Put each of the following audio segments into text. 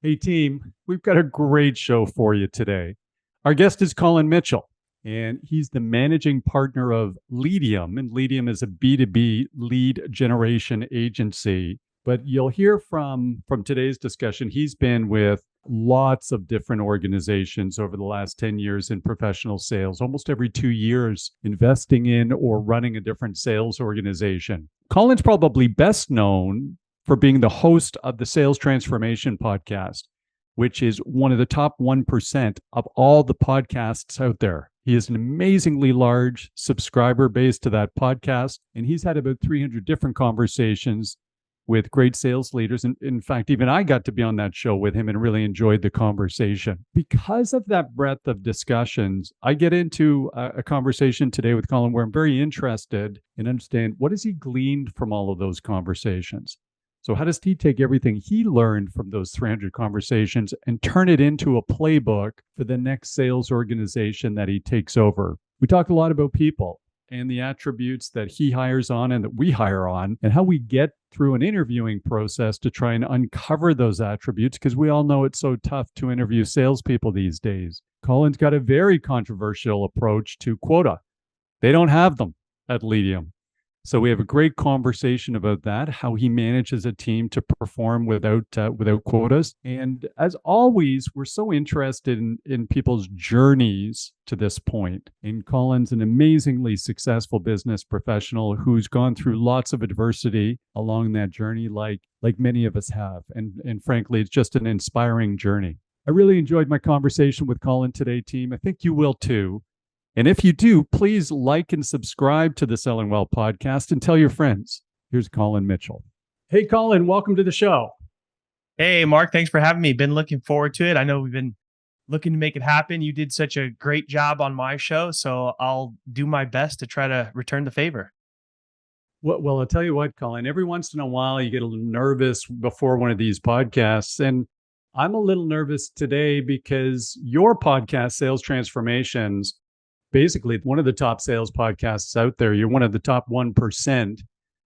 Hey, team, we've got a great show for you today. Our guest is Collin Mitchell, and he's the managing partner of Leadium. And Leadium is a B2B lead generation agency. But you'll hear from today's discussion, he's been with lots of different organizations over the last 10 years in professional sales, almost every 2 years, investing in or running a different sales organization. Collin's probably best known for being the host of the Sales Transformation Podcast, which is one of the top 1% of all the podcasts out there. He has an amazingly large subscriber base to that podcast, and he's had about 300 different conversations with great sales leaders. And in fact, even I got to be on that show with him and really enjoyed the conversation. Because of that breadth of discussions, I get into a conversation today with Collin where I'm very interested in understand what has he gleaned from all of those conversations. So how does he take everything he learned from those 300 conversations and turn it into a playbook for the next sales organization that he takes over? We talk a lot about people and the attributes that he hires on and that we hire on, and how we get through an interviewing process to try and uncover those attributes, because we all know it's so tough to interview salespeople these days. Collin's got a very controversial approach to quota. They don't have them at Leadium. So we have a great conversation about that, how he manages a team to perform without quotas. And as always, we're so interested in people's journeys to this point. And Collin's an amazingly successful business professional who's gone through lots of adversity along that journey, like many of us have. And frankly, it's just an inspiring journey. I really enjoyed my conversation with Collin today, team. I think you will too. And if you do, please like and subscribe to the Selling Well podcast and tell your friends. Here's Collin Mitchell. Hey, Collin, welcome to the show. Hey, Mark, thanks for having me. Been looking forward to it. I know we've been looking to make it happen. You did such a great job on my show, so I'll do my best to try to return the favor. Well, I'll tell you what, Collin, every once in a while you get a little nervous before one of these podcasts. And I'm a little nervous today because your podcast, Sales Transformations, basically one of the top sales podcasts out there. You're one of the top 1%.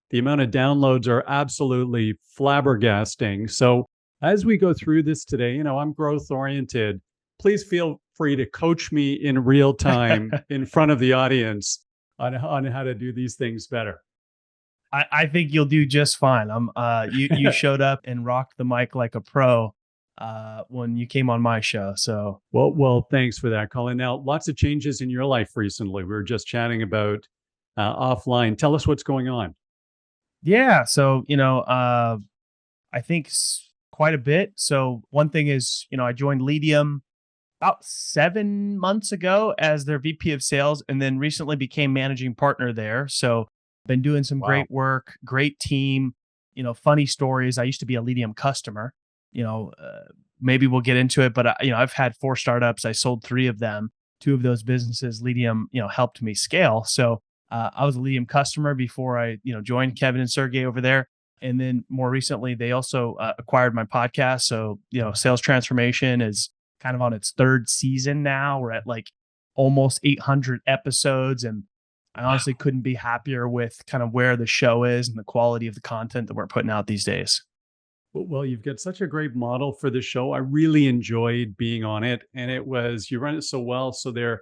The amount of downloads are absolutely flabbergasting. So as we go through this today, I'm growth oriented. Please feel free to coach me in real time in front of the audience on how to do these things better. I think you'll do just fine. You showed up and rocked the mic like a pro when you came on my show. So well, thanks for that, Collin. Now, lots of changes in your life recently. We were just chatting about offline. Tell us what's going on. Yeah. So, I think quite a bit. So one thing is, I joined Leadium about 7 months ago as their VP of sales, and then recently became managing partner there. So been doing some great work, great team, funny stories. I used to be a Leadium customer. Maybe we'll get into it, but I've had 4 startups. I sold 3 of them. 2 of those businesses, Leadium, helped me scale. So I was a Leadium customer before I, joined Kevin and Sergey over there. And then more recently, they also acquired my podcast. So, Sales Transformation is kind of on its 3rd season now. We're at like almost 800 episodes. And I honestly couldn't be happier with kind of where the show is and the quality of the content that we're putting out these days. Well, you've got such a great model for the show. I really enjoyed being on it, and you run it so well. So there,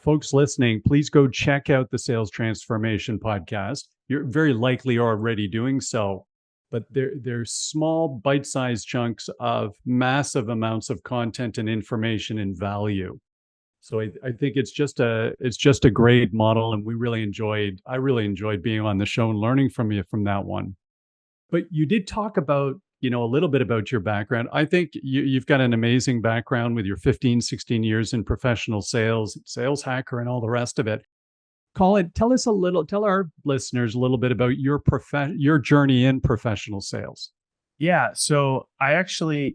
folks listening, please go check out the Sales Transformation Podcast. You're very likely already doing so, but there's small bite-sized chunks of massive amounts of content and information and value. So I think it's just a great model, and I really enjoyed being on the show and learning from you from that one. But you did talk about a little bit about your background. I think you've got an amazing background with your 15, 16 years in professional sales, sales hacker, and all the rest of it. Collin, tell our listeners a little bit about your journey in professional sales. Yeah. So I actually,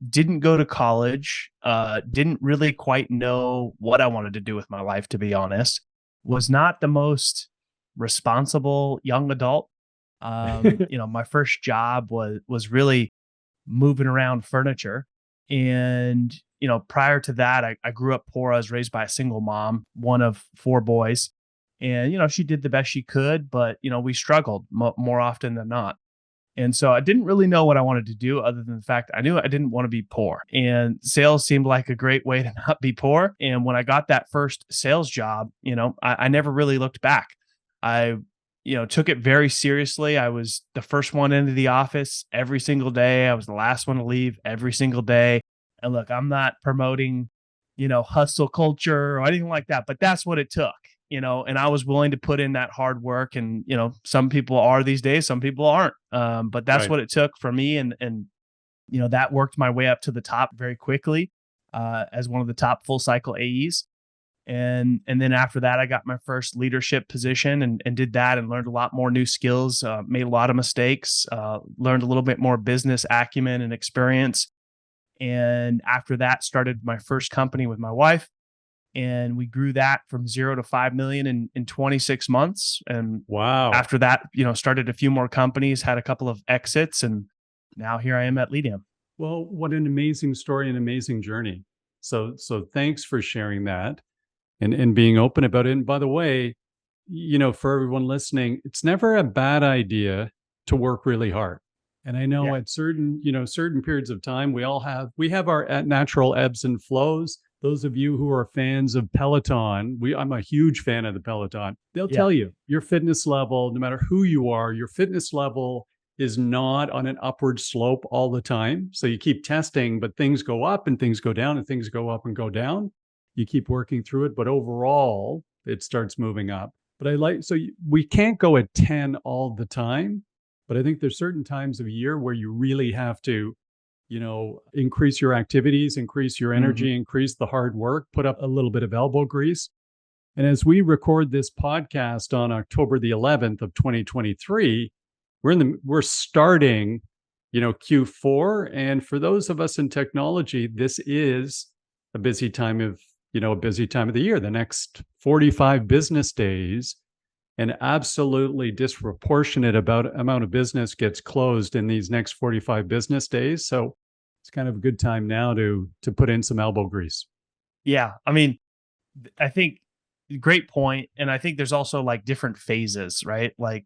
didn't go to college, didn't really quite know what I wanted to do with my life, to be honest. Was not the most responsible young adult. My first job was really moving around furniture. And, prior to that, I grew up poor. I was raised by a single mom, one of 4 boys. And, she did the best she could, but, we struggled more often than not. And so I didn't really know what I wanted to do other than the fact I knew I didn't want to be poor. And sales seemed like a great way to not be poor. And when I got that first sales job, I never really looked back. I, took it very seriously. I was the first one into the office every single day. I was the last one to leave every single day. And look, I'm not promoting, hustle culture or anything like that, but that's what it took, and I was willing to put in that hard work. And, some people are these days, some people aren't. But that's Right. what it took for me. And, that worked my way up to the top very quickly, as one of the top full cycle AEs. And then after that, I got my first leadership position and did that and learned a lot more new skills, made a lot of mistakes, learned a little bit more business acumen and experience. And after that, started my first company with my wife. And we grew that from 0 to 5 million in 26 months. And Wow. after that, started a few more companies, had a couple of exits, and now here I am at Leadium. Well, what an amazing story and amazing journey. So thanks for sharing that and being open about it. And by the way, for everyone listening, it's never a bad idea to work really hard. And I know Yeah. at certain periods of time, we have our natural ebbs and flows. Those of you who are fans of Peloton, I'm a huge fan of the Peloton. They'll Yeah. tell you your fitness level, no matter who you are, your fitness level is not on an upward slope all the time. So you keep testing, but things go up and things go down and things go up and go down. You keep working through it, but overall, it starts moving up. But we can't go at 10 all the time, but I think there's certain times of year where you really have to, increase your activities, increase your energy, increase the hard work, put up a little bit of elbow grease. And as we record this podcast on October the 11th of 2023, we're starting, Q4. And for those of us in technology, this is a busy time of the year, the next 45 business days. An absolutely disproportionate amount of business gets closed in these next 45 business days. So it's kind of a good time now to put in some elbow grease. Yeah. I mean, I think great point. And I think there's also like different phases, right? Like,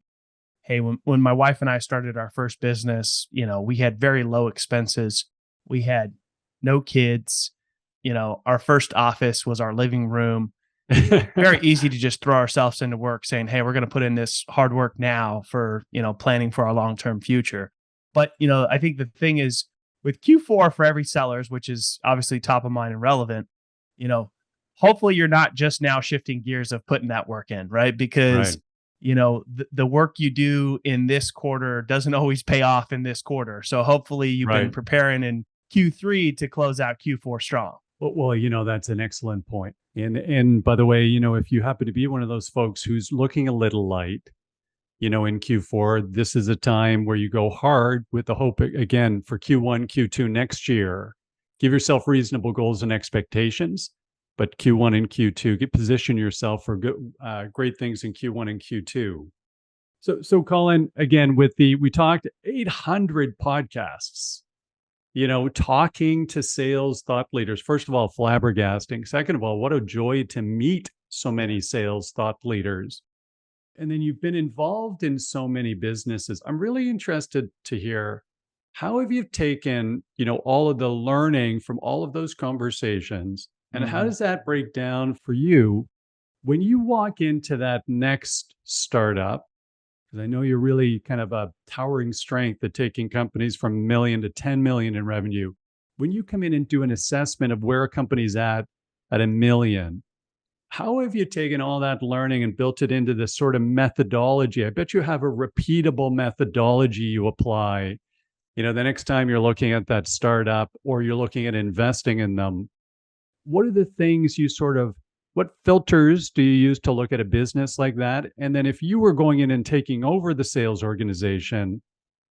hey, when my wife and I started our first business, we had very low expenses. We had no kids. Our first office was our living room. Very easy to just throw ourselves into work saying, hey, we're going to put in this hard work now for, planning for our long-term future. But, I think the thing is with Q4 for every sellers, which is obviously top of mind and relevant, hopefully you're not just now shifting gears of putting that work in, right? Because, Right. the work you do in this quarter doesn't always pay off in this quarter. So hopefully you've been Right. preparing in Q3 to close out Q4 strong. Well, that's an excellent point. And by the way, if you happen to be one of those folks who's looking a little light, in Q4, this is a time where you go hard with the hope again for Q1, Q2 next year. Give yourself reasonable goals and expectations, but Q1 and Q2, position yourself for great things in Q1 and Q2. So Collin, again, we talked 800 podcasts. Talking to sales thought leaders. First of all, flabbergasting. Second of all, what a joy to meet so many sales thought leaders. And then you've been involved in so many businesses. I'm really interested to hear, how have you taken, all of the learning from all of those conversations, and how does that break down for you when you walk into that next startup? Because I know you're really kind of a towering strength at taking companies from 1 million to 10 million in revenue. When you come in and do an assessment of where a company's at 1 million, how have you taken all that learning and built it into this sort of methodology? I bet you have a repeatable methodology you apply. The next time you're looking at that startup or you're looking at investing in them, what are the things what filters do you use to look at a business like that? And then if you were going in and taking over the sales organization,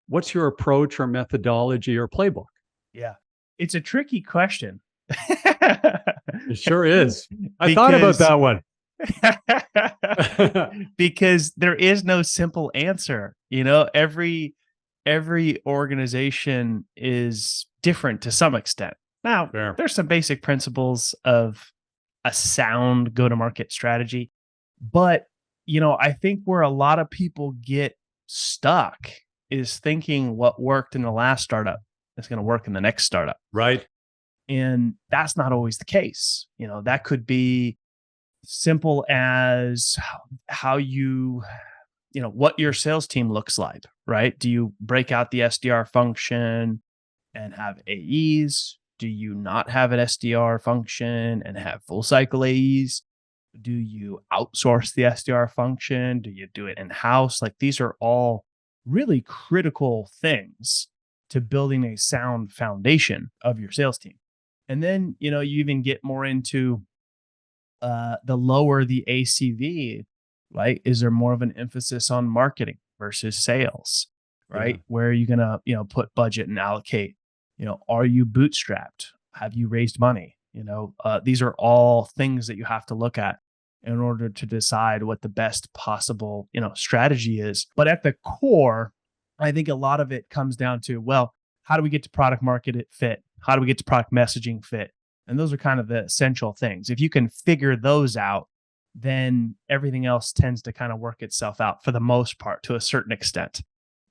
what's your approach or methodology or playbook? Yeah. It's a tricky question. It sure is. I thought about that one. Because there is no simple answer. Every organization is different to some extent. Now, Fair. there's some basic principles of a sound go-to-market strategy, but I think where a lot of people get stuck is thinking what worked in the last startup is going to work in the next startup. Right. And that's not always the case. That could be simple as how what your sales team looks like, right? Do you break out the SDR function and have AEs? Do you not have an SDR function and have full cycle AEs? Do you outsource the SDR function? Do you do it in-house? Like, these are all really critical things to building a sound foundation of your sales team. And then, you even get more into the lower the ACV, right? Is there more of an emphasis on marketing versus sales, right? Yeah. Where are you going to, put budget and allocate? Are you bootstrapped? Have you raised money? These are all things that you have to look at in order to decide what the best possible, strategy is. But at the core, I think a lot of it comes down to, well, how do we get to product market fit? How do we get to product messaging fit? And those are kind of the essential things. If you can figure those out, then everything else tends to kind of work itself out for the most part to a certain extent.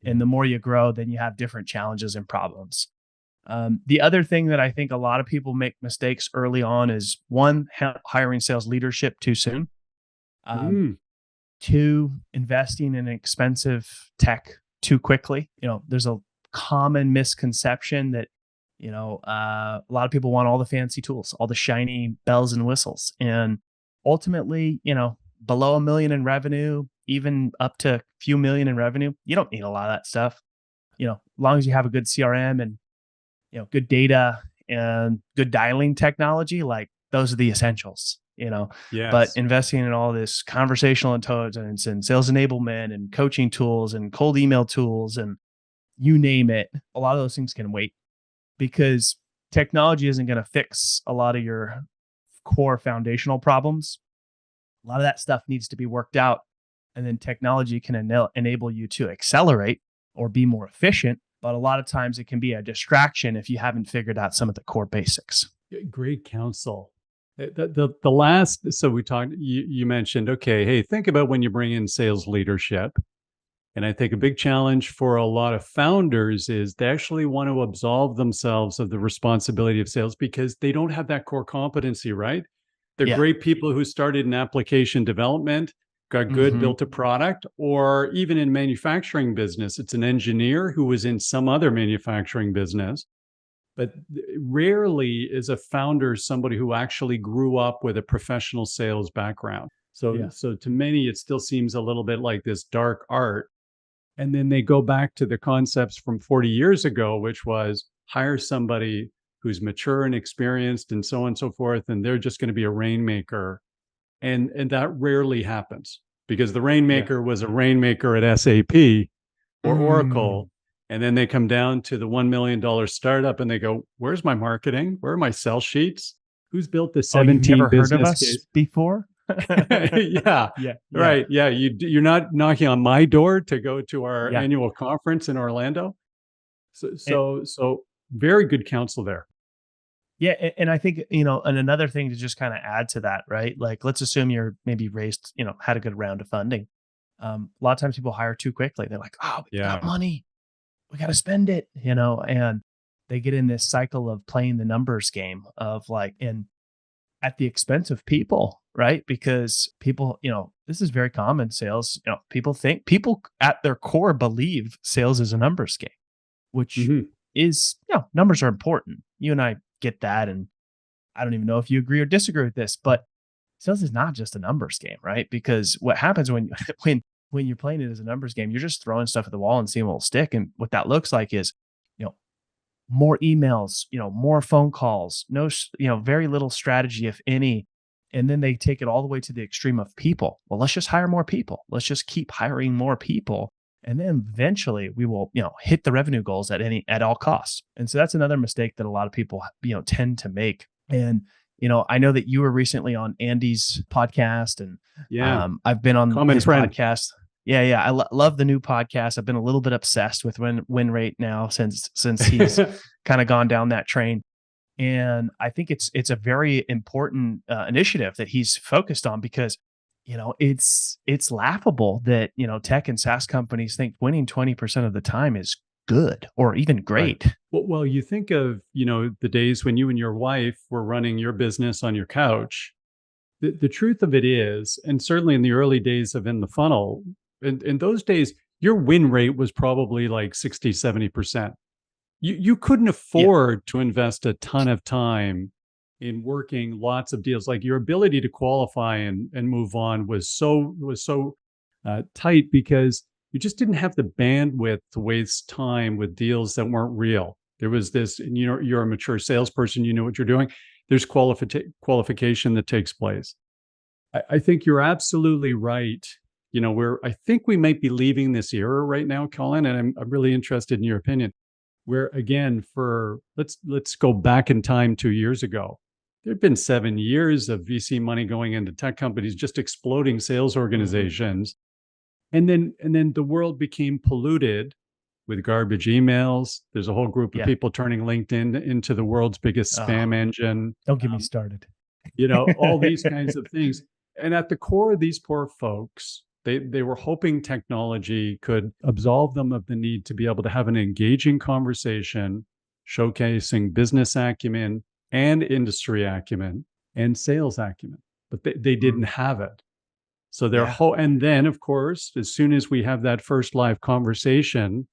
And the more you grow, then you have different challenges and problems. The other thing that I think a lot of people make mistakes early on is, one, hiring sales leadership too soon. Two, investing in expensive tech too quickly. There's a common misconception that, a lot of people want all the fancy tools, all the shiny bells and whistles. And ultimately, below $1 million in revenue, even up to a few million in revenue, you don't need a lot of that stuff. As long as you have a good CRM and, good data and good dialing technology, like, those are the essentials, Yes. But investing in all this conversational intelligence and sales enablement and coaching tools and cold email tools and you name it, a lot of those things can wait, because technology isn't going to fix a lot of your core foundational problems. A lot of that stuff needs to be worked out, and then technology can enable you to accelerate or be more efficient. But a lot of times it can be a distraction if you haven't figured out some of the core basics. Great counsel. The last, so we talked, you mentioned, okay, hey, think about when you bring in sales leadership. And I think a big challenge for a lot of founders is they actually want to absolve themselves of the responsibility of sales because they don't have that core competency, right? They're great people who started in application development, got good, built a product, or even in manufacturing business, it's an engineer who was in some other manufacturing business. But rarely is a founder somebody who actually grew up with a professional sales background. So to many, it still seems a little bit like this dark art. And then they go back to the concepts from 40 years ago, which was hire somebody who's mature and experienced and so on and so forth, and they're just going to be a rainmaker. And that rarely happens because the rainmaker was a rainmaker at SAP or Oracle. And then they come down to the $1 million startup and they go, where's my marketing? Where are my sell sheets? Who's built the 17 you've never business heard of us case? Before? Right. Yeah. You're not knocking on my door to go to our annual conference in Orlando. So very good counsel there. Yeah. And I think, and another thing to just kind of add to that, right? Like, let's assume you're maybe raised, had a good round of funding. A lot of times people hire too quickly. They're like, oh, we got money, we got to spend it, and they get in this cycle of playing the numbers game of like, and at the expense of people, right? Because people, this is very common sales. People at their core believe sales is a numbers game, which is, numbers are important. You and I get that. And I don't even know if you agree or disagree with this, but sales is not just a numbers game, right? Because what happens when you're playing it as a numbers game, you're just throwing stuff at the wall and seeing what will stick. And what that looks like is, more emails, more phone calls, very little strategy, if any. And then they take it all the way to the extreme of people. Well, let's just hire more people. Let's just keep hiring more people. And then eventually we will, hit the revenue goals at all costs. And so that's another mistake that a lot of people, tend to make. And, I know that you were recently on Andy's podcast and I've been on his podcast. Yeah. I love the new podcast. I've been a little bit obsessed with win rate now since he's kind of gone down that train. And I think it's a very important initiative that he's focused on because it's laughable that, tech and SaaS companies think winning 20% of the time is good or even Right. great. Well, you think of, the days when you and your wife were running your business on your couch. The truth of it is, and certainly in the early days of In the Funnel, in those days, your win rate was probably like 60, 70%. You couldn't Yeah. afford to invest a ton of time in working lots of deals. Like your ability to qualify and move on was so tight because you just didn't have the bandwidth to waste time with deals that weren't real. There was this, and you're a mature salesperson, you know what you're doing. There's qualification that takes place. I think you're absolutely right. I think we might be leaving this era right now, Colin, and I'm really interested in your opinion. Where again, let's go back in time 2 years ago. There'd been 7 years of VC money going into tech companies, just exploding sales organizations, and then the world became polluted with garbage emails. There's a whole group of Yeah. people turning LinkedIn into the world's biggest Oh, spam engine. don't get me started. All these kinds of things. And at the core of these poor folks, they were hoping technology could absolve them of the need to be able to have an engaging conversation, showcasing business acumen and industry acumen and sales acumen. But they didn't have it. So Yeah. and then of course, as soon as we have that first live conversation,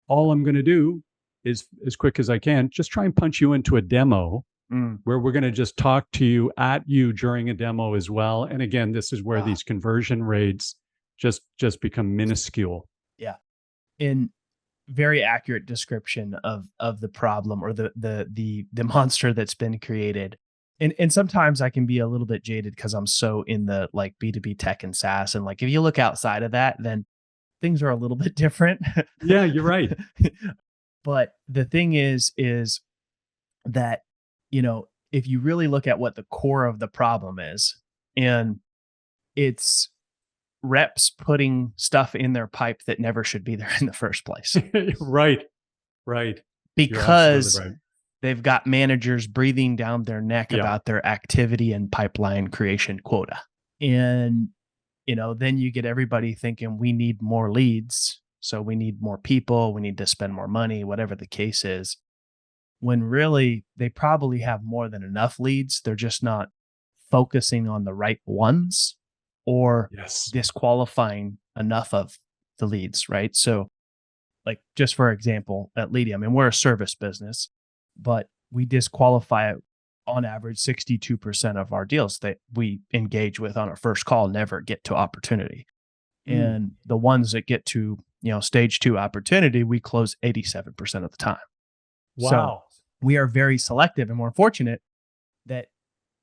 all I'm going to do is, as quick as I can, just try and punch you into a demo where we're going to just talk to you at you during a demo as well. And again, this is where Wow. these conversion rates just become minuscule. Yeah. In very accurate description of the problem or the monster that's been created. And sometimes I can be a little bit jaded because I'm so in the like B2B tech and SaaS. And like if you look outside of that, then things are a little bit different. Yeah, you're right. But the thing is that, if you really look at what the core of the problem is, and it's reps putting stuff in their pipe that never should be there in the first place Right. Right. You're absolutely because right. they've got managers breathing down their neck Yeah. about their activity and pipeline creation quota. And, then you get everybody thinking we need more leads. So we need more people, we need to spend more money, whatever the case is. When really they probably have more than enough leads. They're just not focusing on the right ones or Yes. disqualifying enough of the leads, right? So, like, just for example, at Leady, I mean, we're a service business, but we disqualify on average 62% of our deals that we engage with on our first call never get to opportunity. And the ones that get to, stage 2 opportunity, we close 87% of the time. So Wow. we are very selective, and we're fortunate that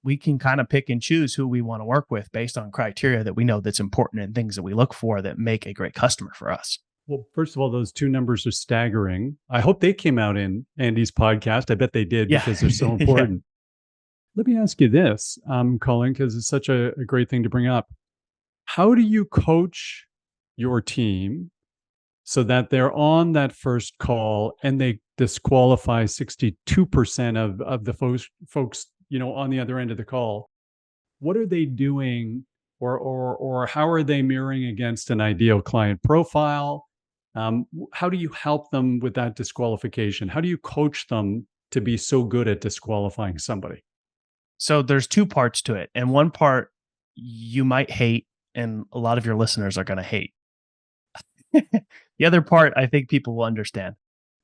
we can kind of pick and choose who we want to work with based on criteria that we know that's important and things that we look for that make a great customer for us. Well, first of all, those two numbers are staggering. I hope they came out in Andy's podcast. I bet they did Yeah. because they're so Yeah. important. Let me ask you this, Colin, because it's such a great thing to bring up. How do you coach your team so that they're on that first call and they disqualify 62% of the folks, on the other end of the call? What are they doing, or how are they mirroring against an ideal client profile? How do you help them with that disqualification? How do you coach them to be so good at disqualifying somebody? So there's two parts to it. And one part you might hate, and a lot of your listeners are going to hate. The other part, I think people will understand.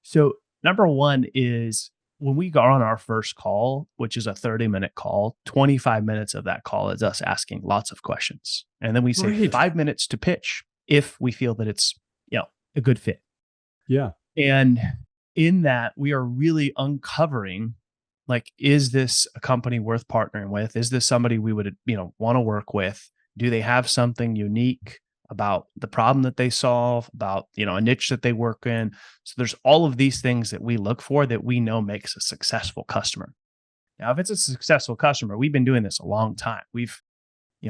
So, number one is when we go on our first call, which is a 30-minute call, 25 minutes of that call is us asking lots of questions. And then we say Right. 5 minutes to pitch if we feel that it's, a good fit. Yeah. And in that, we are really uncovering, like, is this a company worth partnering with? Is this somebody we would, want to work with? Do they have something unique about the problem that they solve, about, a niche that they work in? So there's all of these things that we look for that we know makes a successful customer. Now, if it's a successful customer, we've been doing this a long time. We've,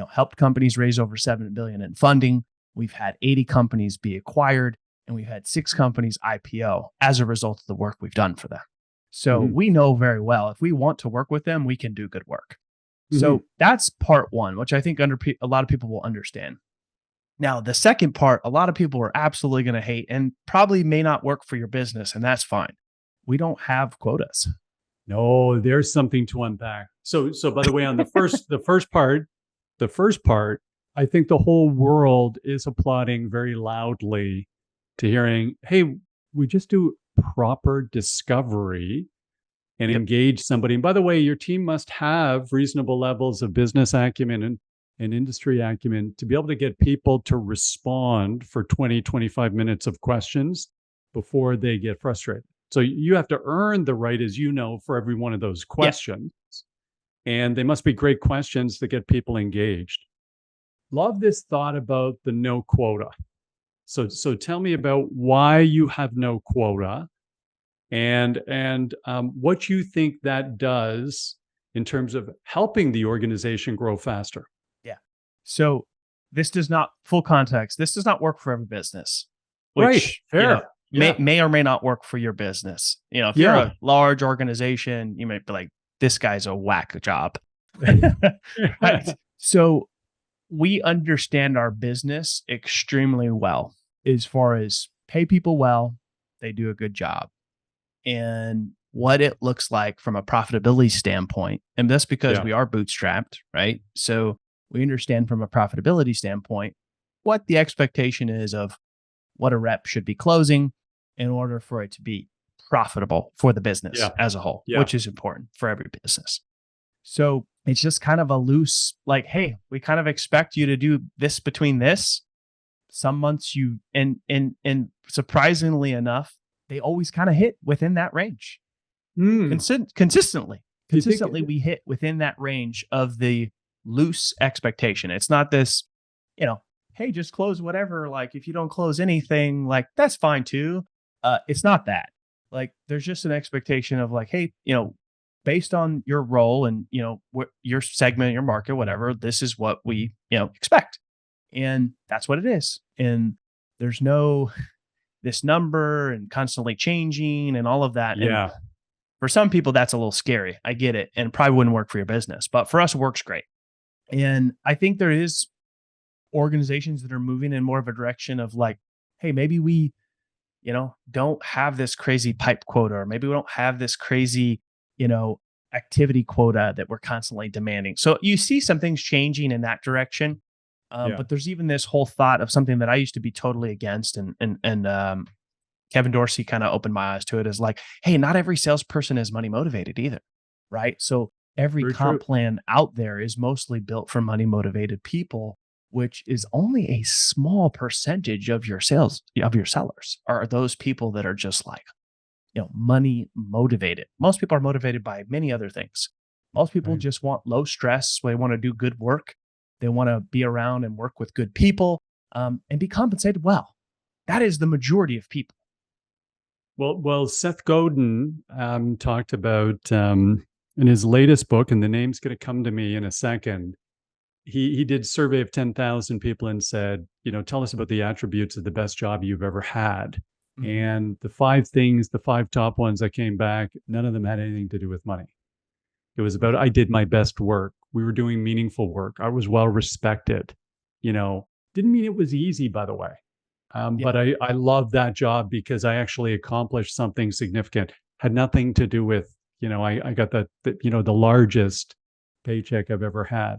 helped companies raise over $7 billion in funding. We've had 80 companies be acquired, and we've had 6 companies IPO as a result of the work we've done for them. So we know very well if we want to work with them, we can do good work. Mhm. So that's part one, which I think a lot of people will understand. Now, the second part, a lot of people are absolutely going to hate and probably may not work for your business, and that's fine. We don't have quotas. No, there's something to unpack. So by the way, on the first part, I think the whole world is applauding very loudly to hearing, hey, we just do proper discovery and Yep. engage somebody. And by the way, your team must have reasonable levels of business acumen and industry acumen to be able to get people to respond for 20, 25 minutes of questions before they get frustrated. So you have to earn the right, as you know, for every one of those Yeah. questions. And they must be great questions to get people engaged. Love this thought about the no quota. So tell me about why you have no quota and what you think that does in terms of helping the organization grow faster. Yeah. So this does not, full context, this does not work for every business, Right. which, Fair. Yeah. may or may not work for your business. If you're Yeah. a large organization, you might be like, this guy's a whack job. Right. So we understand our business extremely well as far as pay people well, they do a good job, and what it looks like from a profitability standpoint. And that's because Yeah. we are bootstrapped, right? So we understand from a profitability standpoint what the expectation is of what a rep should be closing in order for it to be profitable for the business Yeah. as a whole, Yeah. which is important for every business. So it's just kind of a loose, like, hey, we kind of expect you to do this between this. Some months you and surprisingly enough, they always kind of hit within that range. Mm. Consistently. Do you think? Consistently, we hit within that range of the loose expectation. It's not this, hey, just close whatever. Like if you don't close anything, like that's fine too. It's not that. Like there's just an expectation of like, hey, based on your role and your segment, your market, whatever, this is what we expect, and that's what it is. And there's no this number and constantly changing and all of that. And Yeah. for some people, that's a little scary. I get it, and probably wouldn't work for your business. But for us, it works great. And I think there is organizations that are moving in more of a direction of like, hey, maybe we, don't have this crazy pipe quota, or maybe we don't have this crazy, activity quota that we're constantly demanding. So you see some things changing in that direction. Yeah. But there's even this whole thought of something that I used to be totally against, and Kevin Dorsey kind of opened my eyes to it, is like, hey, not every salesperson is money motivated either, right? So every Very comp true. plan out there is mostly built for money motivated people, which is only a small percentage of your sellers are those people that are just like, money motivated. Most people are motivated by many other things. Most people Right. just want low stress. They want to do good work. They want to be around and work with good people, and be compensated well. That is the majority of people. Well, Seth Godin talked about in his latest book, and the name's going to come to me in a second. He did a survey of 10,000 people and said, tell us about the attributes of the best job you've ever had. Mhm. And the five top ones that came back, none of them had anything to do with money. It was about, I did my best work. We were doing meaningful work. I was well respected. Didn't mean it was easy, by the way. Yeah. But I love that job because I actually accomplished something significant. Had nothing to do with, I got the largest paycheck I've ever had.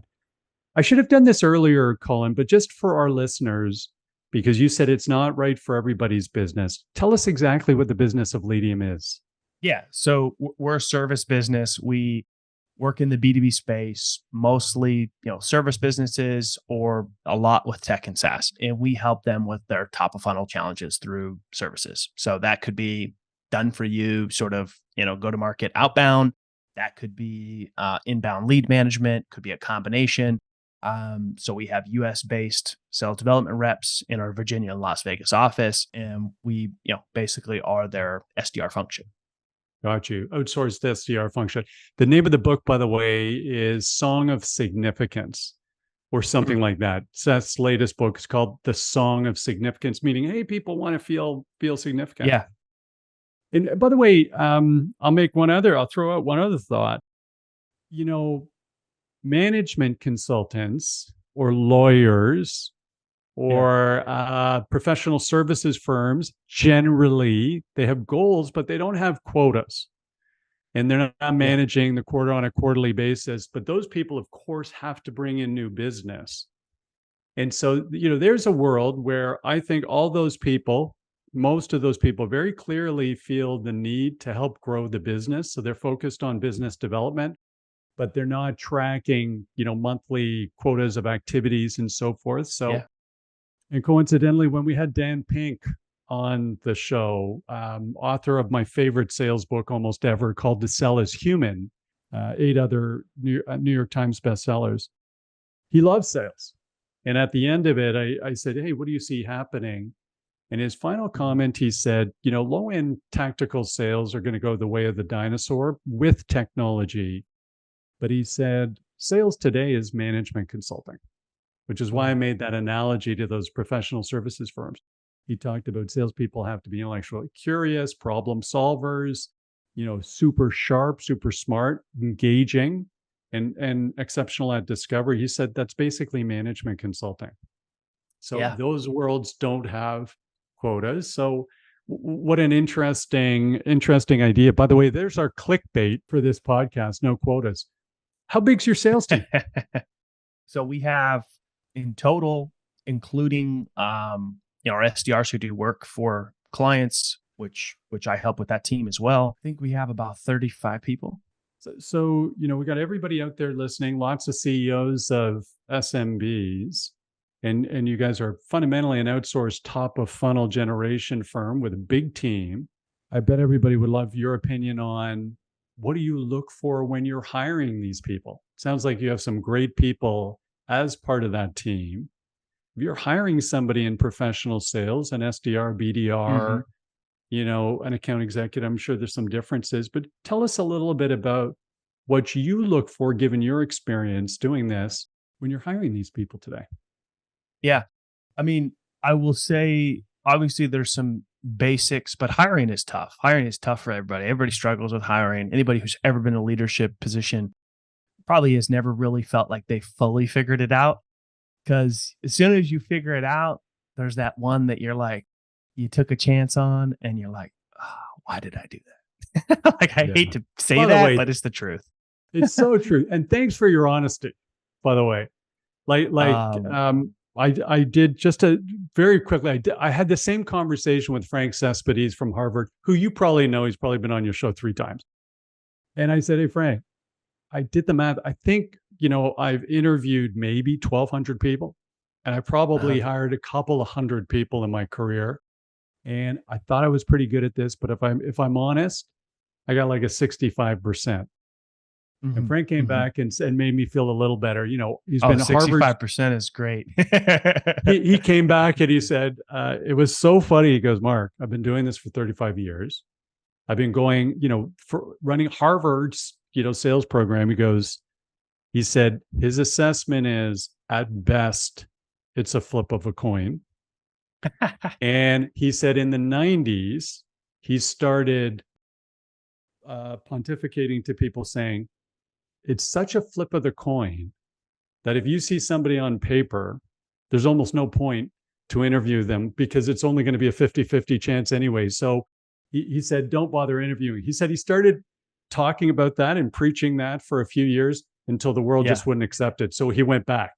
I should have done this earlier, Colin, but just for our listeners, because you said it's not right for everybody's business. Tell us exactly what the business of Ledium is. Yeah. So we're a service business. We work in the B2B space, mostly, service businesses or a lot with tech and SaaS. And we help them with their top of funnel challenges through services. So that could be done for you, sort of, go to market outbound. That could be inbound lead management, could be a combination. So we have US based sales development reps in our Virginia and Las Vegas office. And we, basically are their SDR function. Got you. Outsourced SDR function. The name of the book, by the way, is Song of Significance or something like that. Seth's latest book is called The Song of Significance, meaning, hey, people want to feel significant. Yeah. And by the way, I'll throw out one other thought. management consultants or lawyers Yeah. or professional services firms, generally, they have goals, but they don't have quotas. And they're not Yeah. managing the quarter on a quarterly basis. But those people, of course, have to bring in new business. And so, there's a world where I think all those people, most of those people very clearly feel the need to help grow the business. So they're focused on business development, but they're not tracking, monthly quotas of activities and so forth. So, Yeah. and coincidentally, when we had Dan Pink on the show, author of my favorite sales book almost ever called To Sell is Human, 8 other New York Times bestsellers, he loves sales. And at the end of it, I said, hey, what do you see happening? And his final comment, he said, low end tactical sales are going to go the way of the dinosaur with technology. But he said, sales today is management consulting, which is why I made that analogy to those professional services firms. He talked about salespeople have to be intellectually curious, problem solvers, super sharp, super smart, engaging, and exceptional at discovery. He said that's basically management consulting. So Yeah. those worlds don't have quotas. So what an interesting idea. By the way, there's our clickbait for this podcast, no quotas. How big's your sales team? So we have in total, including our SDRs who do work for clients, which I help with that team as well. I think we have about 35 people. So we got everybody out there listening, lots of CEOs of SMBs, and you guys are fundamentally an outsourced top of funnel generation firm with a big team. I bet everybody would love your opinion on what do you look for when you're hiring these people? Sounds like you have some great people as part of that team. If you're hiring somebody in professional sales, an SDR, BDR, an account executive, I'm sure there's some differences, but tell us a little bit about what you look for, given your experience doing this, when you're hiring these people today. Yeah. I mean, I will say, obviously there's some basics, but hiring is tough. Hiring is tough for everybody. Everybody struggles with hiring. Anybody who's ever been in a leadership position probably has never really felt like they fully figured it out. Because as soon as you figure it out, there's that one that you're like, you took a chance on and you're like, oh, why did I do that? Like, I hate to say that, but it's the truth. It's so true. And thanks for your honesty, by the way. I did just very quickly. I had the same conversation with Frank Cespedes from Harvard, who you probably know. He's probably been on your show 3 times. And I said, hey, Frank, I did the math. I think, I've interviewed maybe 1,200 people, and I probably hired a couple of hundred people in my career. And I thought I was pretty good at this, but if I'm honest, I got like a 65%. And Frank came back and made me feel a little better. He's been 65% is great. he came back and he said, it was so funny. He goes, Mark, I've been doing this for 35 years. I've been going, for running Harvard's, sales program. He said his assessment is at best, it's a flip of a coin. And he said in the 90s, he started pontificating to people saying, it's such a flip of the coin that if you see somebody on paper, there's almost no point to interview them because it's only going to be a 50-50 chance anyway. So he said, don't bother interviewing. He said he started talking about that and preaching that for a few years until the world just wouldn't accept it. So he went back.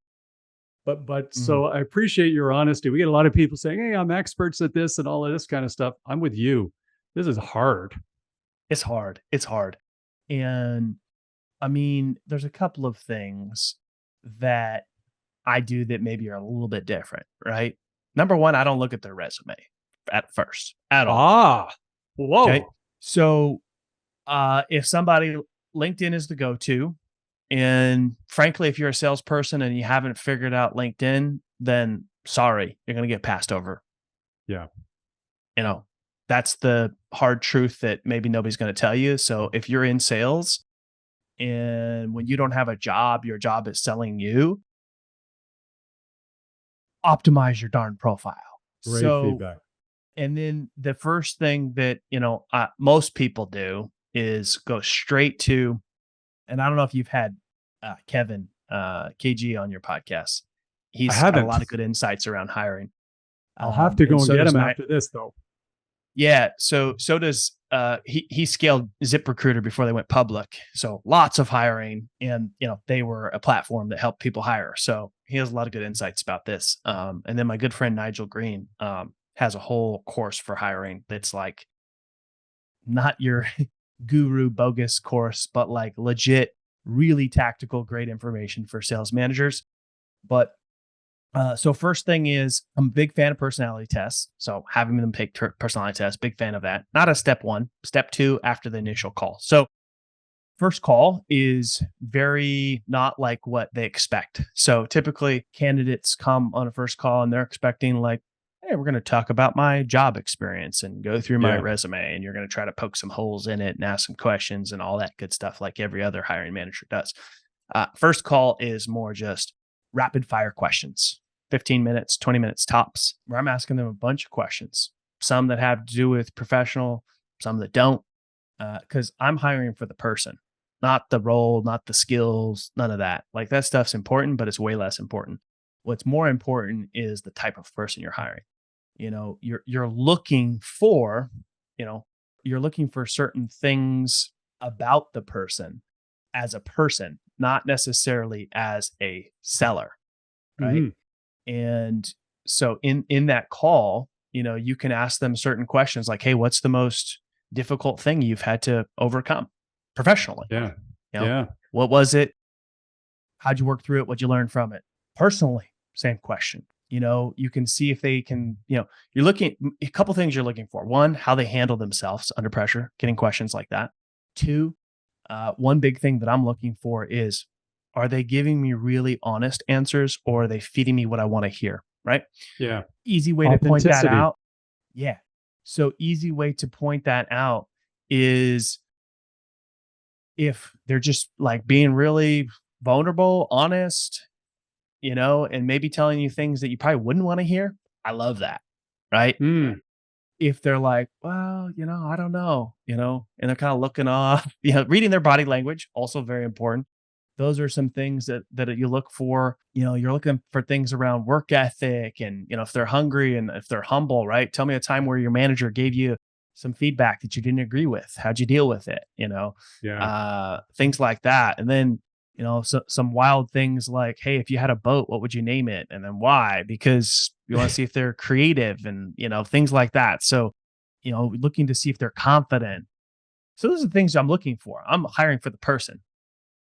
But so I appreciate your honesty. We get a lot of people saying, hey, I'm experts at this and all of this kind of stuff. I'm with you. This is hard. It's hard. It's hard. And I mean, there's a couple of things that I do that maybe are a little bit different, right? Number one, I don't look at their resume at first at all. Whoa. Okay? So if somebody, LinkedIn is the go-to. And frankly, if you're a salesperson and you haven't figured out LinkedIn, then sorry, you're going to get passed over. Yeah. That's the hard truth that maybe nobody's going to tell you. So if you're in sales and when you don't have a job, your job is selling you, optimize your darn profile. Great feedback. And then the first thing that, most people do is go straight to, and I don't know if you've had Kevin, KG on your podcast. I He's got a haven't. lot of good insights around hiring. I'll have to And go and so get does him after this, though. Yeah, so does he scaled ZipRecruiter before they went public. So lots of hiring, and they were a platform that helped people hire. So he has a lot of good insights about this. And then my good friend Nigel Green has a whole course for hiring that's like not your guru bogus course, but like legit, really tactical, great information for sales managers. But so first thing is I'm a big fan of personality tests. So having them take personality tests, big fan of that. Not a step one, step two after the initial call. So first call is very not like what they expect. So typically candidates come on a first call and they're expecting like, hey, we're going to talk about my job experience and go through my Yeah. resume, and you're going to try to poke some holes in it and ask some questions and all that good stuff like every other hiring manager does. First call is more just rapid fire questions, 15 minutes, 20 minutes tops, where I'm asking them a bunch of questions, some that have to do with professional, some that don't, because I'm hiring for the person, not the role, not the skills, none of that. Like that stuff's important, but it's way less important. What's more important is the type of person you're hiring. You're looking for, you're looking for certain things about the person as a person, not necessarily as a seller, right? Mhm. And so in that call, you can ask them certain questions like, "Hey, what's the most difficult thing you've had to overcome professionally? Yeah. You know, Yeah. what was it? How'd you work through it? What'd you learn from it?" Personally, same question. You can see if they can, you're looking a couple things you're looking for. One, how they handle themselves under pressure, getting questions like that. Two, one big thing that I'm looking for is, are they giving me really honest answers, or are they feeding me what I want to hear? Right. Yeah. Easy way to point that Authenticity. out. Yeah. So easy way to point that out is if they're just like being really vulnerable, honest, and maybe telling you things that you probably wouldn't want to hear. I love that. Right. Mm. If they're like, well, I don't know, and they're kind of looking off, reading their body language, also very important. Those are some things that you look for. You're looking for things around work ethic and, if they're hungry and if they're humble, right? Tell me a time where your manager gave you some feedback that you didn't agree with. How'd you deal with it? Yeah. Things like that. And then, some wild things like, hey, if you had a boat, what would you name it? And then why? Because you want to see if they're creative and, things like that. So, looking to see if they're confident. So those are the things I'm looking for. I'm hiring for the person.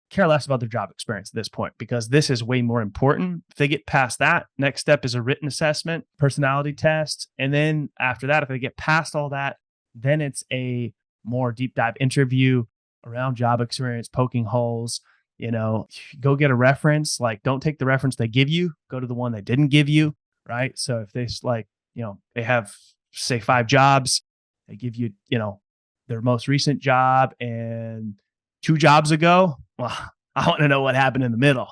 Care less about their job experience at this point, because this is way more important. If they get past that, next step is a written assessment, personality test. And then after that, if they get past all that, then it's a more deep dive interview around job experience, poking holes. Go get a reference. Like, don't take the reference they give you, go to the one they didn't give you. Right. So if they they have, say, 5 jobs, they give you, their most recent job and 2 jobs ago. Well, I want to know what happened in the middle.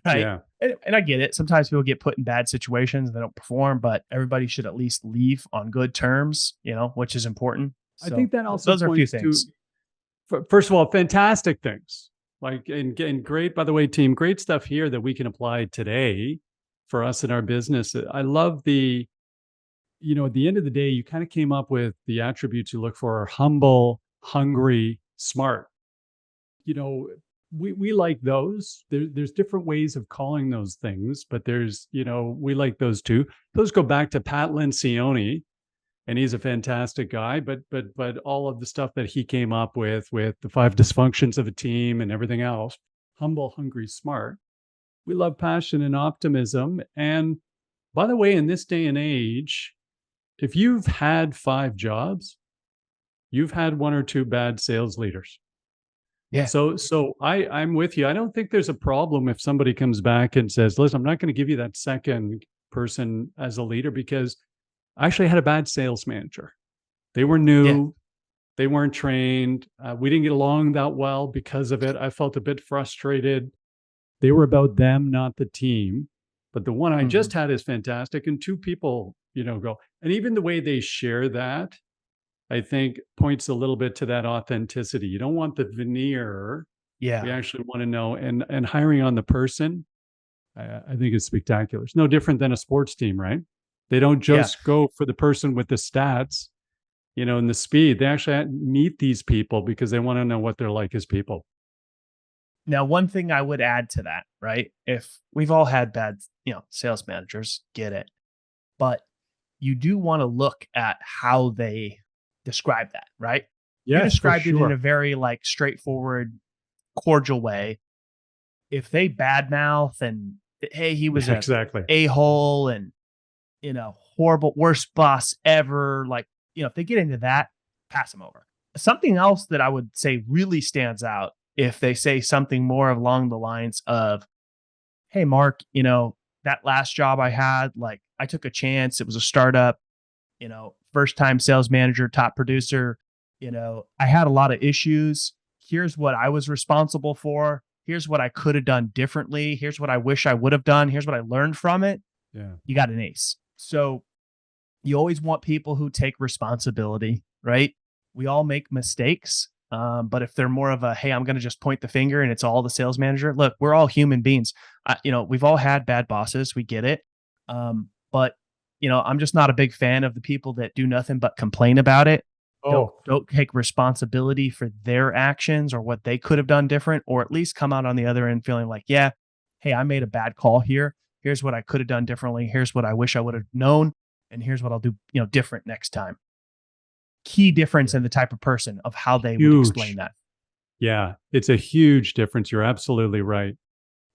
Right. Yeah. And I get it. Sometimes people get put in bad situations, they don't perform, but everybody should at least leave on good terms, which is important. I So think that also those are a few points to, things. first of all, fantastic things. Like, and great, by the way, team, great stuff here that we can apply today for us in our business. I love at the end of the day, you kind of came up with the attributes you look for are humble, hungry, smart. You know, we like those. There's different ways of calling those things, but we like those too. Those go back to Pat Lencioni, and he's a fantastic guy. But all of the stuff that he came up with the 5 dysfunctions of a team and everything else, humble, hungry, smart. We love passion and optimism. And by the way, in this day and age, if you've had 5 jobs, you've had 1 or 2 bad sales leaders. Yeah. So I'm with you. I don't think there's a problem if somebody comes back and says, listen, I'm not going to give you that second person as a leader because I actually had a bad sales manager. They were Yeah. new. They weren't trained. We didn't get along that well because of it. I felt a bit frustrated. They were about them, not the team. But the one I Mhm. just had is fantastic. And 2 people, go. And even the way they share that, I think points a little bit to that authenticity. You don't want the veneer We Yeah. actually want to know, and hiring on the person, I think is spectacular. It's no different than a sports team, right? They don't Yeah. just go for the person with the stats, and the speed. They actually meet these people because they want to know what they're like as people. Now, one thing I would add to that, right? If we've all had bad, sales managers, get it. But you do want to look at how they describe that, right? You Yes, for described it in sure. a very like straightforward, cordial way. If they badmouth and hey, he was Yeah, a exactly. a-hole and horrible, worst boss ever, like, if they get into that, pass them over. Something else that I would say really stands out if they say something more along the lines of, hey, Mark, that last job I had, like I took a chance. It was a startup, first time sales manager, top producer. I had a lot of issues. Here's what I was responsible for. Here's what I could have done differently. Here's what I wish I would have done. Here's what I learned from it. Yeah. You got an ace. So you always want people who take responsibility, right? We all make mistakes. But if they're more of a, hey, I'm going to just point the finger and it's all the sales manager. Look, we're all human beings. We've all had bad bosses. We get it. But I'm just not a big fan of the people that do nothing but complain about it. Don't Oh, don't take responsibility for their actions or what they could have done different, or at least come out on the other end feeling like, yeah, hey, I made a bad call here. Here's what I could have done differently. Here's what I wish I would have known, and here's what I'll do, different next time. Key difference in the type of person of how they would explain huge. that. Yeah, it's a huge difference. You're absolutely right.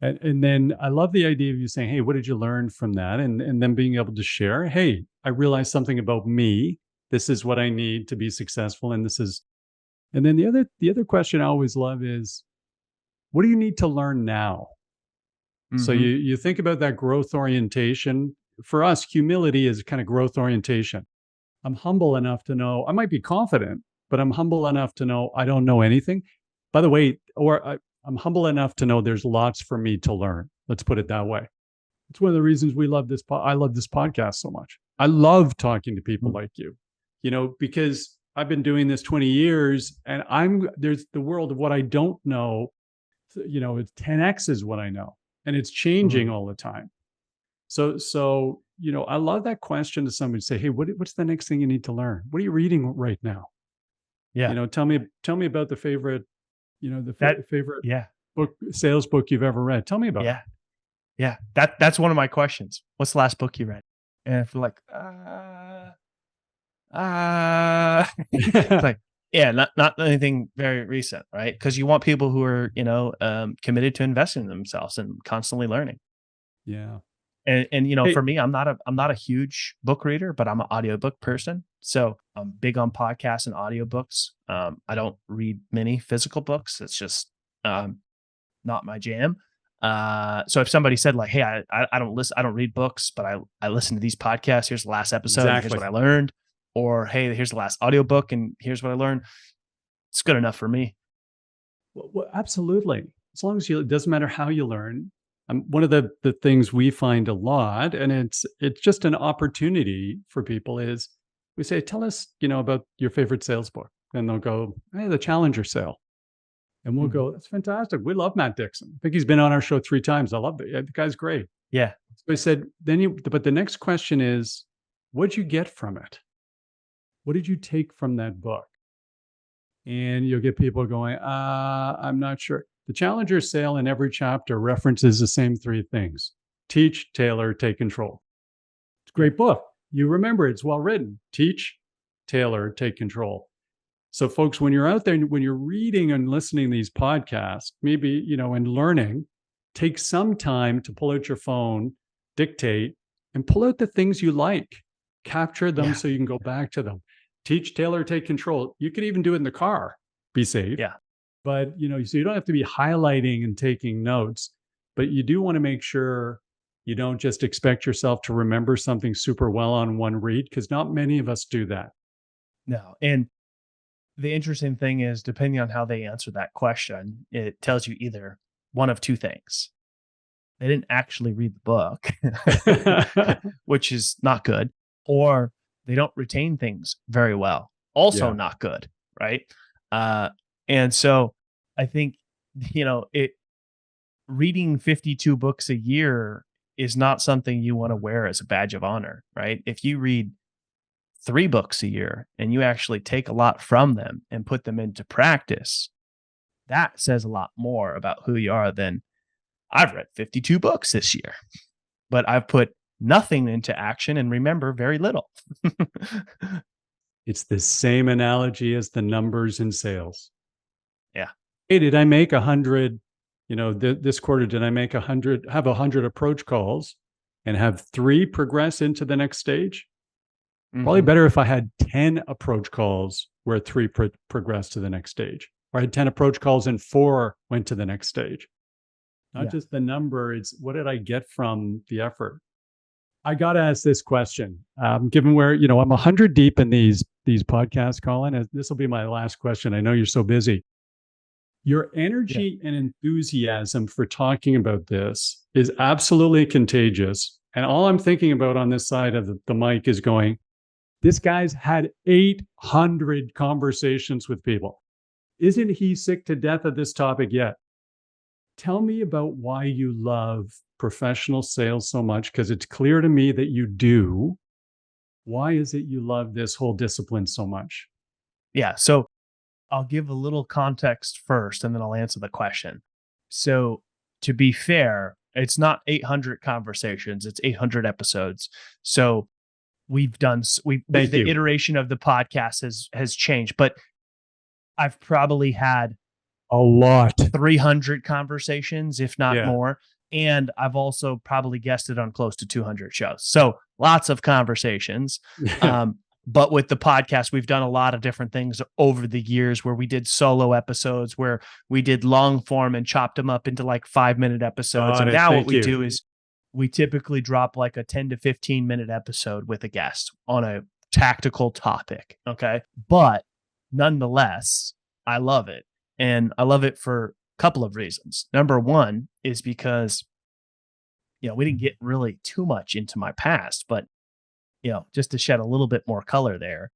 And then I love the idea of you saying, "Hey, what did you learn from that?" And then being able to share, "Hey, I realized something about me. This is what I need to be successful, and this is." And then the other question I always love is, "What do you need to learn now?" So Hmm. you think about that growth orientation. For us, humility is kind of growth orientation. I'm humble enough to know I might be confident, but I'm humble enough to know I don't know anything. By the way, I'm humble enough to know there's lots for me to learn. Let's put it that way. It's one of the reasons we love this. I love this podcast so much. I love talking to people like you, because I've been doing this 20 years, and there's the world of what I don't know. It's 10x is what I know, and it's changing Hmm. all the time. So I love that question to somebody say, "Hey, what's the next thing you need to learn? What are you reading right now? Yeah. Tell me about the favorite, That. favorite Yeah. sales book you've ever read. Tell me about it." Yeah. Yeah. That's one of my questions. What's the last book you read? And if you're like, it's like, yeah, not anything very recent, right? Because you want people who are, committed to investing in themselves and constantly learning. Yeah. And Hey, for me, I'm not a huge book reader, but I'm an audiobook person. So I'm big on podcasts and audiobooks. I don't read many physical books. It's just not my jam. So if somebody said like, hey, I don't listen, I don't read books, but I listen to these podcasts. Here's the last episode, and here's exactly. what I learned. Or hey, here's the last audiobook, and here's what I learned. It's good enough for me. Well, absolutely. As long as it doesn't matter how you learn. One of the things we find a lot, and it's just an opportunity for people, is we say, "Tell us, about your favorite sales book," and they'll go, "Hey, the Challenger Sale." And we'll Mhm. go, "That's fantastic. We love Matt Dixon. I think he's been on our show 3 times. I love it. Yeah, the guy's great." Yeah. So I said, but the next question is, what'd you get from it? What did you take from that book? And you'll get people going, I'm not sure. The Challenger Sale in every chapter references the same 3 things: teach, tailor, take control. It's a Yeah. great book. You remember it's well written. Teach, tailor, take control. So, folks, when you're out there, when you're reading and listening to these podcasts, maybe, and learning, take some time to pull out your phone, dictate, and pull out the things you like. Capture them Yeah. so you can go back to them. Teach, tailor, take control. You could even do it in the car. Be safe. Yeah. But, so you don't have to be highlighting and taking notes, but you do want to make sure you don't just expect yourself to remember something super well on one read, because not many of us do that. No. And the interesting thing is, depending on how they answer that question, it tells you either one of two things. They didn't actually read the book, which is not good, or they don't retain things very well, also Yeah. not good, right? Uh, and so I think it reading 52 books a year is not something you want to wear as a badge of honor, right? If you read 3 books a year and you actually take a lot from them and put them into practice, that says a lot more about who you are than I've read 52 books this year, but I've put nothing into action and remember very little. It's the same analogy as the numbers in sales. Yeah. Hey, did I make 100, this quarter, did I make 100, have 100 approach calls and have 3 progress into the next stage? Probably Mhm. better if I had 10 approach calls where 3 progressed to the next stage, or I had 10 approach calls and 4 went to the next stage. Not Yeah. just the number, it's what did I get from the effort? I got to ask this question, given where, I'm 100 deep in these podcasts, Colin, and this will be my last question. I know you're so busy. Your Yeah. energy and enthusiasm for talking about this is absolutely contagious. And all I'm thinking about on this side of the mic is going, this guy's had 800 conversations with people. Isn't he sick to death of this topic yet? Tell me about why you love professional sales so much, because it's clear to me that you do. Why is it you love this whole discipline so much? Yeah. So I'll give a little context first and then I'll answer the question. So, to be fair, it's not 800 conversations, it's 800 episodes. So, we've done Thank the you. iteration of the podcast has changed, but I've probably had A lot. 300 conversations, if not Yeah. more. And I've also probably guested on close to 200 shows. So lots of conversations. Yeah. But with the podcast, we've done a lot of different things over the years where we did solo episodes, where we did long form and chopped them up into like 5-minute episodes. Got And it. now what Thank we you. do is we typically drop like a 10 to 15-minute episode with a guest on a tactical topic. Okay. But nonetheless, I love it. And I love it for a couple of reasons. Number one is because, we didn't get really too much into my past, but, just to shed a little bit more color there,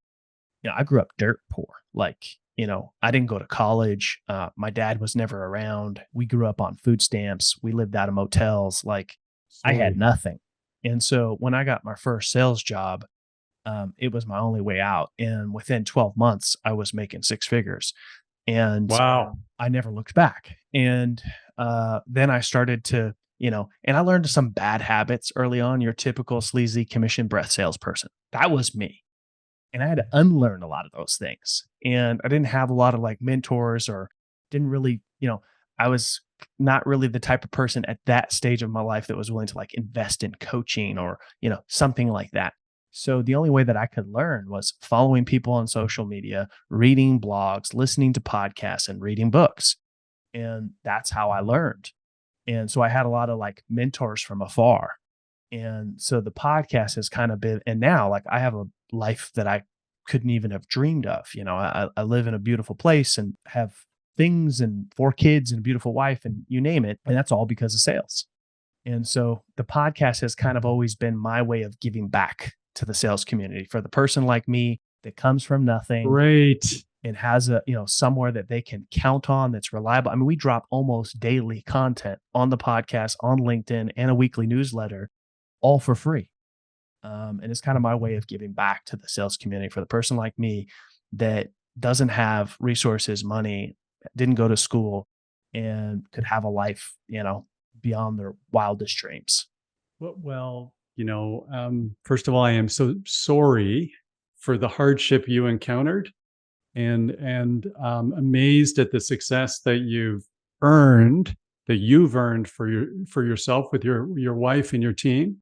I grew up dirt poor. Like, I didn't go to college. My dad was never around. We grew up on food stamps. We lived out of motels. Like, I had Sorry. nothing. And so when I got my first sales job, it was my only way out. And within 12 months, I was making 6 figures. And Wow. I never looked back. And then I started to, and I learned some bad habits early on. Your typical sleazy commission breath salesperson. That was me. And I had to unlearn a lot of those things. And I didn't have a lot of like mentors or didn't really, I was not really the type of person at that stage of my life that was willing to like invest in coaching or, something like that. So the only way that I could learn was following people on social media, reading blogs, listening to podcasts, and reading books. And that's how I learned. And so I had a lot of like mentors from afar. And so the podcast has kind of been, and now like I have a life that I couldn't even have dreamed of. I live in a beautiful place and have things and 4 kids and a beautiful wife and you name it. And that's all because of sales. And so the podcast has kind of always been my way of giving back to the sales community for the person like me that comes from nothing Great. and has a, somewhere that they can count on that's reliable. I mean, we drop almost daily content on the podcast, on LinkedIn, and a weekly newsletter, all for free. And it's kind of my way of giving back to the sales community for the person like me that doesn't have resources, money, didn't go to school, and could have a life, beyond their wildest dreams. Well, first of all, I am so sorry for the hardship you encountered, and amazed at the success that you've earned for yourself with your wife and your team.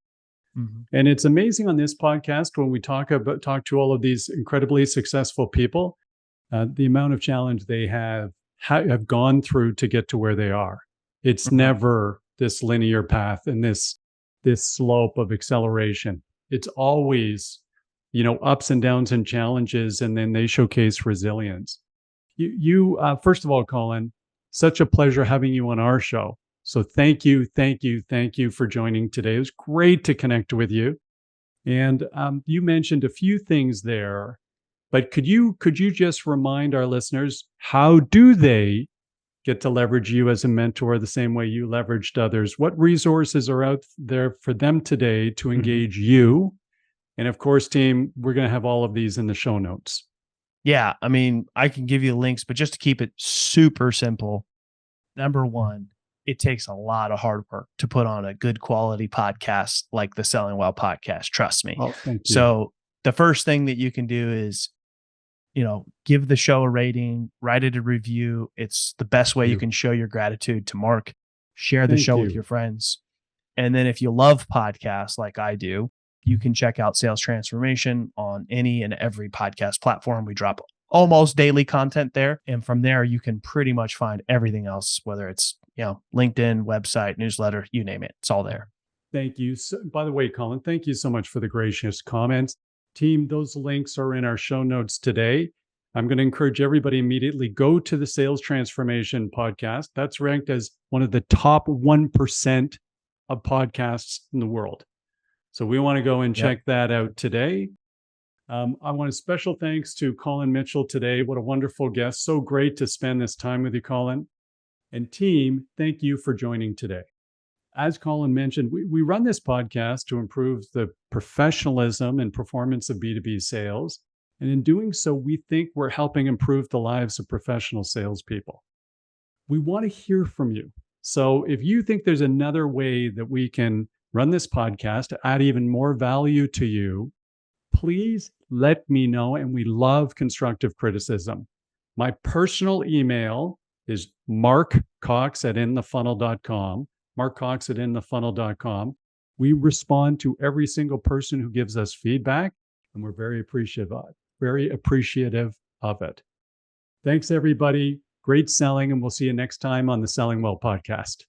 Mm-hmm. And it's amazing on this podcast when we talk to all of these incredibly successful people, the amount of challenge they have gone through to get to where they are. It's Mm-hmm. never this linear path and this slope of acceleration. It's always, ups and downs and challenges, and then they showcase resilience. You first of all, Colin, such a pleasure having you on our show. So thank you for joining today. It was great to connect with you. And you mentioned a few things there, but could you just remind our listeners, how do they get to leverage you as a mentor the same way you leveraged others. What resources are out there for them today to engage you? And of course, team, we're going to have all of these in the show notes. Yeah, I mean, I can give you links, but just to keep it super simple, number one, it takes a lot of hard work to put on a good quality podcast like the Selling Well podcast. Trust me. Oh, thank you. So the first thing that you can do is, give the show a rating, write it a review. It's the best way you can show your gratitude to Mark. Share the show with your friends. And then if you love podcasts like I do, you can check out Sales Transformation on any and every podcast platform. We drop almost daily content there. And from there, you can pretty much find everything else, whether it's, LinkedIn, website, newsletter, you name it. It's all there. Thank you. So, by the way, Collin, thank you so much for the gracious comments. Team, those links are in our show notes today. I'm going to encourage everybody immediately go to the Sales Transformation podcast. That's ranked as one of the top 1% of podcasts in the world. So we want to go and check that out today. I want a special thanks to Collin Mitchell today. What a wonderful guest. So great to spend this time with you, Collin. And team, thank you for joining today. As Collin mentioned, we run this podcast to improve the professionalism and performance of B2B sales. And in doing so, we think we're helping improve the lives of professional salespeople. We want to hear from you. So if you think there's another way that we can run this podcast to add even more value to you, please let me know. And we love constructive criticism. My personal email is markcox@inthefunnel.com. markcox@inthefunnel.com. We respond to every single person who gives us feedback, and we're very appreciative of it. Thanks, everybody. Great selling, and we'll see you next time on the Selling Well podcast.